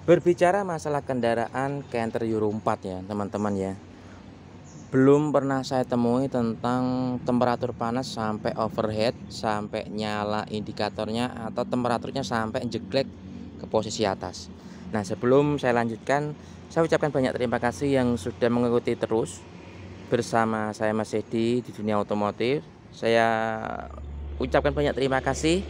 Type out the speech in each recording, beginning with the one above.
Berbicara masalah kendaraan Canter Euro 4 ya teman-teman ya, belum pernah saya temui tentang temperatur panas sampai overheat, sampai nyala indikatornya atau temperaturnya sampai jeglek ke posisi atas. Nah, sebelum saya lanjutkan, saya ucapkan banyak terima kasih yang sudah mengikuti terus bersama saya Mas Edi di dunia otomotif. Saya ucapkan banyak terima kasih.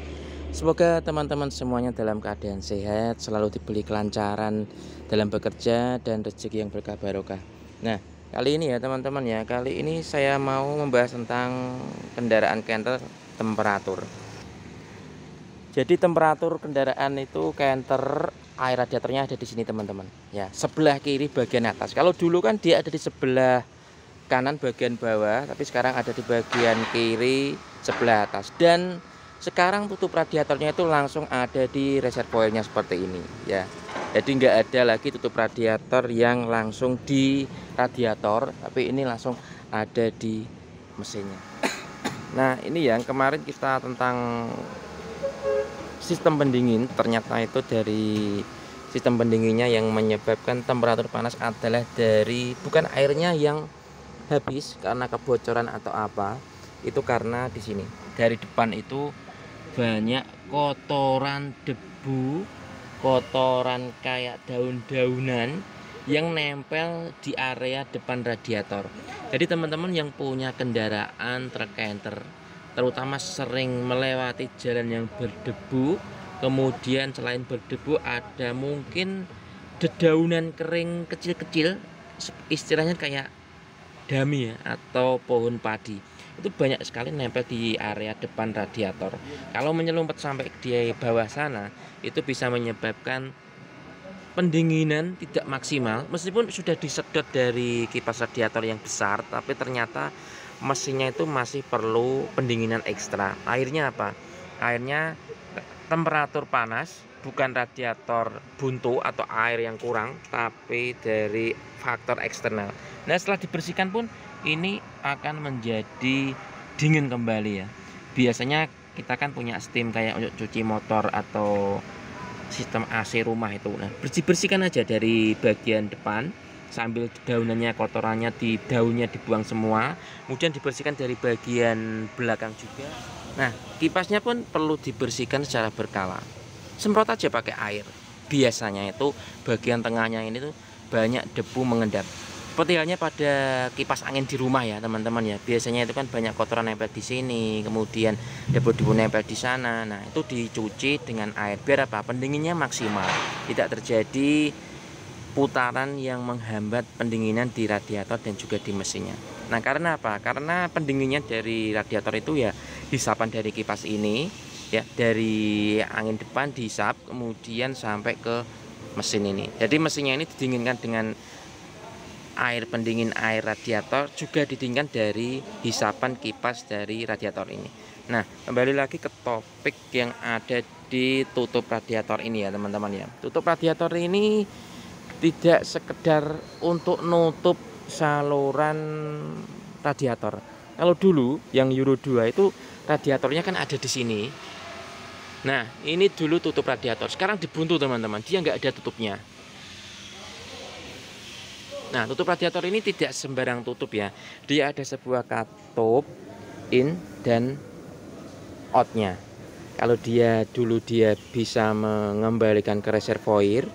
Semoga teman-teman semuanya dalam keadaan sehat, selalu diberi kelancaran dalam bekerja dan rezeki yang berkah barokah. Nah, kali ini ya teman-teman ya, kali ini saya mau membahas tentang kendaraan Canter temperatur. Jadi temperatur kendaraan itu Canter, air radiatornya ada di sini teman-teman. Ya, sebelah kiri bagian atas. Kalau dulu kan dia ada di sebelah kanan bagian bawah, tapi sekarang ada di bagian kiri sebelah atas. Dan sekarang tutup radiatornya itu langsung ada di reservoirnya seperti ini ya. Jadi nggak ada lagi tutup radiator yang langsung di radiator, tapi ini langsung ada di mesinnya. Nah, ini yang kemarin kita tentang sistem pendingin, ternyata itu dari sistem pendinginnya yang menyebabkan temperatur panas adalah dari bukan airnya yang habis karena kebocoran atau apa, itu karena di sini dari depan itu banyak kotoran debu, kotoran kayak daun-daunan yang nempel di area depan radiator. Jadi teman-teman yang punya kendaraan truk Canter terutama sering melewati jalan yang berdebu, kemudian selain berdebu ada mungkin dedaunan kering kecil-kecil, istilahnya kayak dami ya, atau pohon padi, itu banyak sekali nempel di area depan radiator. Kalau menyelumpet sampai di bawah sana, itu bisa menyebabkan pendinginan tidak maksimal. Meskipun sudah disedot dari kipas radiator yang besar, tapi ternyata mesinnya itu masih perlu pendinginan ekstra. Akhirnya apa? Akhirnya temperatur panas, bukan radiator buntu atau air yang kurang, tapi dari faktor eksternal. Nah, setelah dibersihkan pun ini akan menjadi dingin kembali ya. Biasanya kita kan punya steam kayak untuk cuci motor atau sistem AC rumah itu. Nah, bersihkan aja dari bagian depan sambil daunannya, kotorannya di daunnya dibuang semua, kemudian dibersihkan dari bagian belakang juga. Nah, kipasnya pun perlu dibersihkan secara berkala. Semprot aja pakai air. Biasanya itu bagian tengahnya ini tuh banyak debu mengendap. Seperti halnya pada kipas angin di rumah ya teman-teman ya. Biasanya itu kan banyak kotoran nempel di sini, kemudian debu-debu nempel di sana. Nah, itu dicuci dengan air biar apa? Pendinginnya maksimal. Tidak terjadi putaran yang menghambat pendinginan di radiator dan juga di mesinnya. Nah, karena apa? Karena pendinginnya dari radiator itu ya hisapan dari kipas ini ya, dari angin depan dihisap kemudian sampai ke mesin ini. Jadi mesinnya ini didinginkan dengan air pendingin air radiator, juga didinginkan dari hisapan kipas dari radiator ini. Nah, kembali lagi ke topik yang ada di tutup radiator ini ya teman-teman ya. Tutup radiator ini tidak sekedar untuk nutup saluran radiator. Kalau dulu yang Euro 2 itu radiatornya kan ada di sini. Nah, ini dulu tutup radiator. Sekarang dibuntu teman-teman, dia nggak ada tutupnya. Nah, tutup radiator ini tidak sembarang tutup ya. Dia ada sebuah katup in dan outnya. Kalau dia dulu dia bisa mengembalikan ke reservoir,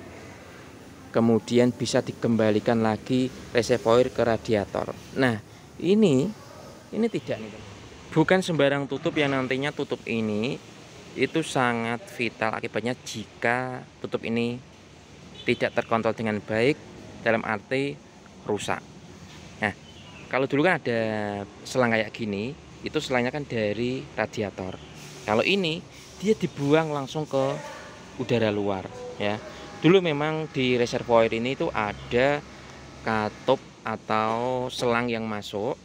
kemudian bisa dikembalikan lagi reservoir ke radiator. Nah, ini tidak nih. Bukan sembarang tutup yang nantinya tutup ini itu sangat vital akibatnya jika tutup ini tidak terkontrol dengan baik, dalam arti rusak. Nah, kalau dulu kan ada selang kayak gini, itu selangnya kan dari radiator. Kalau ini dia dibuang langsung ke udara luar ya. Dulu memang di reservoir ini itu ada katup atau selang yang masuk,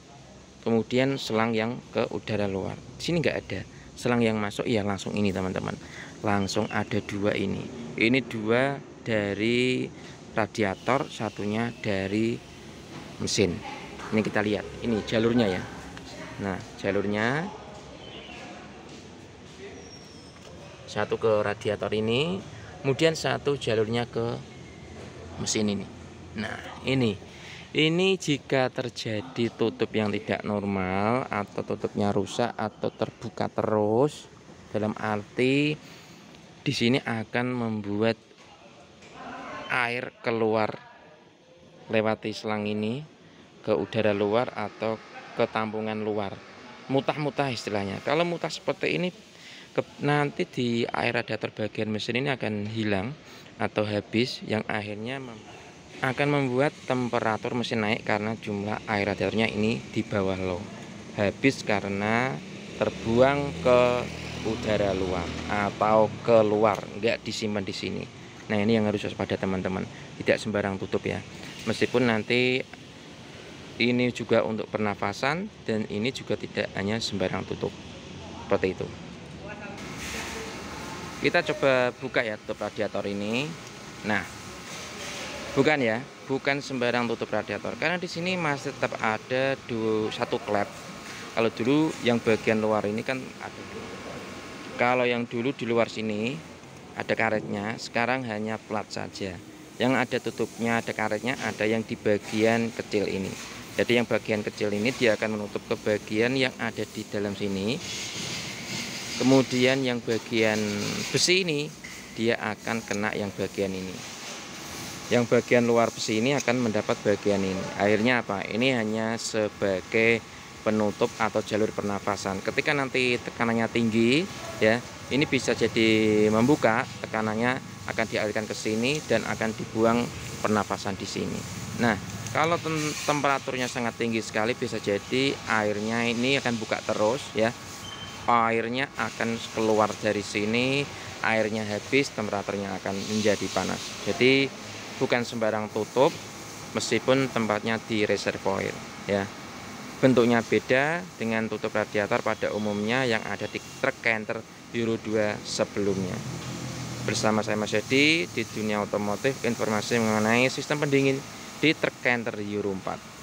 kemudian selang yang ke udara luar. Di sini nggak ada selang yang masuk ya, langsung ini teman-teman. Langsung ada dua ini. Ini dua dari radiator, satunya dari mesin. Ini kita lihat, ini jalurnya ya. Nah, jalurnya satu ke radiator ini, kemudian satu jalurnya ke mesin ini. Nah, ini jika terjadi tutup yang tidak normal atau tutupnya rusak atau terbuka terus, dalam arti di sini akan membuat air keluar lewati selang ini ke udara luar atau ke tampungan luar. Mutah-mutah istilahnya. Kalau mutah seperti ini nanti di air radiator bagian mesin ini akan hilang atau habis, yang akhirnya akan membuat temperatur mesin naik karena jumlah air radiatornya ini di bawah low. Habis karena terbuang ke udara luar atau keluar, enggak disimpan di sini. Nah, ini yang harus waspada teman-teman, tidak sembarang tutup ya. Meskipun nanti ini juga untuk pernafasan dan ini juga tidak hanya sembarang tutup seperti itu. Kita coba buka ya tutup radiator ini. Nah, bukan sembarang tutup radiator karena di sini masih tetap ada satu klep. Kalau dulu yang bagian luar ini kan ada dua. Kalau yang dulu di luar sini ada karetnya, sekarang hanya plat saja. Yang ada tutupnya, ada karetnya, ada yang di bagian kecil ini. Jadi yang bagian kecil ini dia akan menutup ke bagian yang ada di dalam sini. Kemudian yang bagian besi ini dia akan kena yang bagian ini. Yang bagian luar besi ini akan mendapat bagian ini. Akhirnya apa? Ini hanya sebagai penutup atau jalur pernafasan. Ketika nanti tekanannya tinggi ya, ini bisa jadi membuka, tekanannya akan dialirkan ke sini dan akan dibuang pernafasan di sini. Nah, kalau temperaturnya sangat tinggi sekali bisa jadi airnya ini akan buka terus ya. Airnya akan keluar dari sini, airnya habis, temperaturnya akan menjadi panas. Jadi bukan sembarang tutup, meskipun tempatnya di reservoir ya. Bentuknya beda dengan tutup radiator pada umumnya yang ada di truk Canter Euro 2 sebelumnya. Bersama saya Mas Edi di dunia otomotif, informasi mengenai sistem pendingin di truk Canter Euro 4.